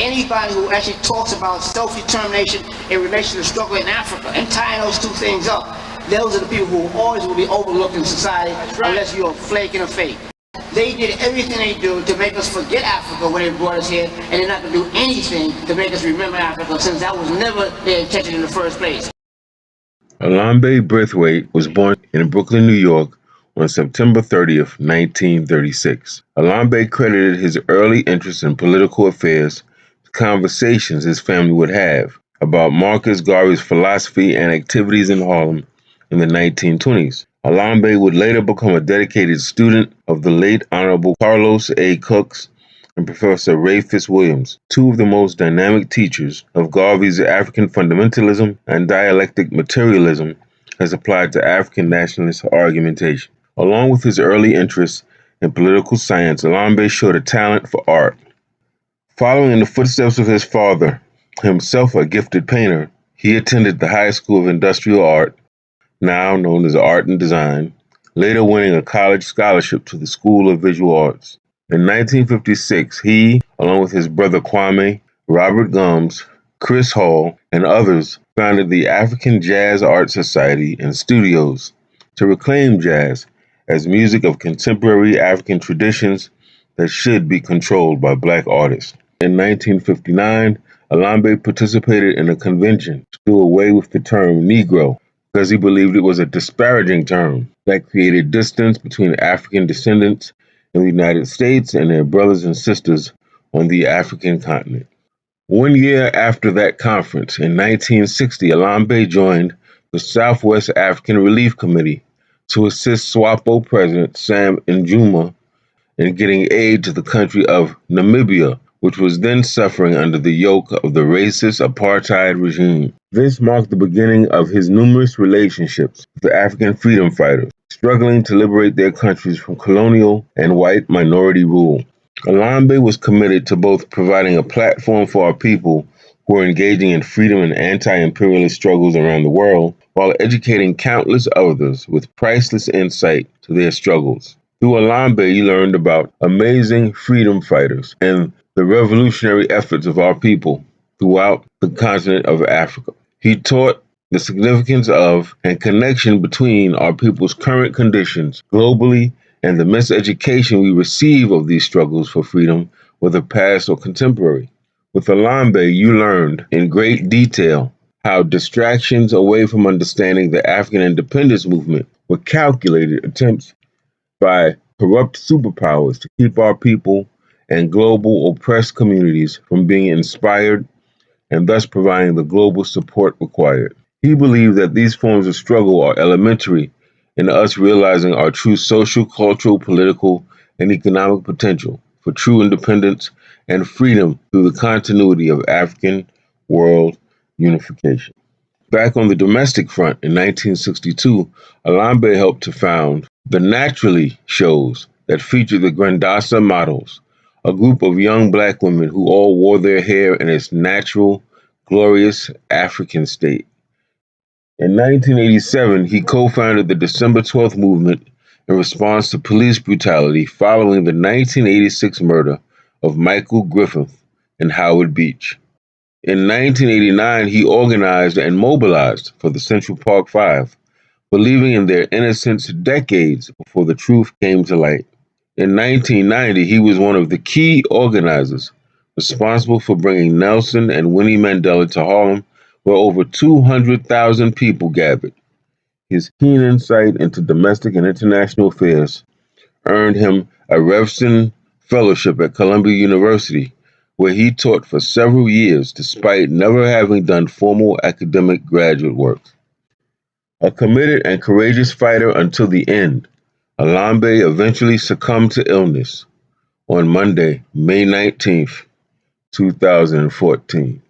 anybody who actually talks about self-determination in relation to the struggle in Africa and tying those two things up, those are the people who always will be overlooked in society unless you're flaking a fake. They did everything they do to make us forget Africa when they brought us here, and they're not going to do anything to make us remember Africa, since that was never their intention in the first place. Elombe Brathwaite was born in Brooklyn, New York on September 30th, 1936. Elombe credited his early interest in political affairs to conversations his family would have about Marcus Garvey's philosophy and activities in Harlem in the 1920s. Elombe would later become a dedicated student of the late Honorable Carlos A. Cooks and Professor Ray Fitzwilliams, two of the most dynamic teachers of Garvey's African fundamentalism and dialectic materialism as applied to African nationalist argumentation. Along with his early interest in political science, Elombe showed a talent for art. Following in the footsteps of his father, himself a gifted painter, he attended the High School of Industrial Art, now known as Art and Design, later winning a college scholarship to the School of Visual Arts. In 1956, he, along with his brother Kwame, Robert Gums, Chris Hall, and others, founded the African Jazz Art Society and Studios to reclaim jazz as music of contemporary African traditions that should be controlled by black artists. In 1959, Elombe participated in a convention to do away with the term Negro because he believed it was a disparaging term that created distance between African descendants in the United States and their brothers and sisters on the African continent. 1 year after that conference, in 1960, Elombe joined the Southwest African Relief Committee to assist SWAPO President Sam Nkrumah in getting aid to the country of Namibia, which was then suffering under the yoke of the racist apartheid regime. This marked the beginning of his numerous relationships with the African freedom fighters, struggling to liberate their countries from colonial and white minority rule. Elombe was committed to both providing a platform for our people who are engaging in freedom and anti-imperialist struggles around the world, while educating countless others with priceless insight to their struggles. Through Elombe, you learned about amazing freedom fighters and the revolutionary efforts of our people throughout the continent of Africa. He taught the significance of and connection between our people's current conditions globally and the miseducation we receive of these struggles for freedom, whether past or contemporary. With Elombe, you learned in great detail how distractions away from understanding the African independence movement were calculated attempts by corrupt superpowers to keep our people and global oppressed communities from being inspired and thus providing the global support required. He believed that these forms of struggle are elementary in us realizing our true social, cultural, political, and economic potential for true independence and freedom through the continuity of African world unification. Back on the domestic front in 1962, Elombe helped to found the Naturally shows that featured the Grandassa models, a group of young black women who all wore their hair in its natural, glorious African state. In 1987, he co-founded the December 12th movement in response to police brutality following the 1986 murder of Michael Griffith in Howard Beach. In 1989, he organized and mobilized for the Central Park Five, believing in their innocence decades before the truth came to light. In 1990, he was one of the key organizers responsible for bringing Nelson and Winnie Mandela to Harlem, where over 200,000 people gathered. His keen insight into domestic and international affairs earned him a Revson Fellowship at Columbia University, where he taught for several years despite never having done formal academic graduate work. A committed and courageous fighter until the end, Elombe eventually succumbed to illness on Monday, May 19th, 2014.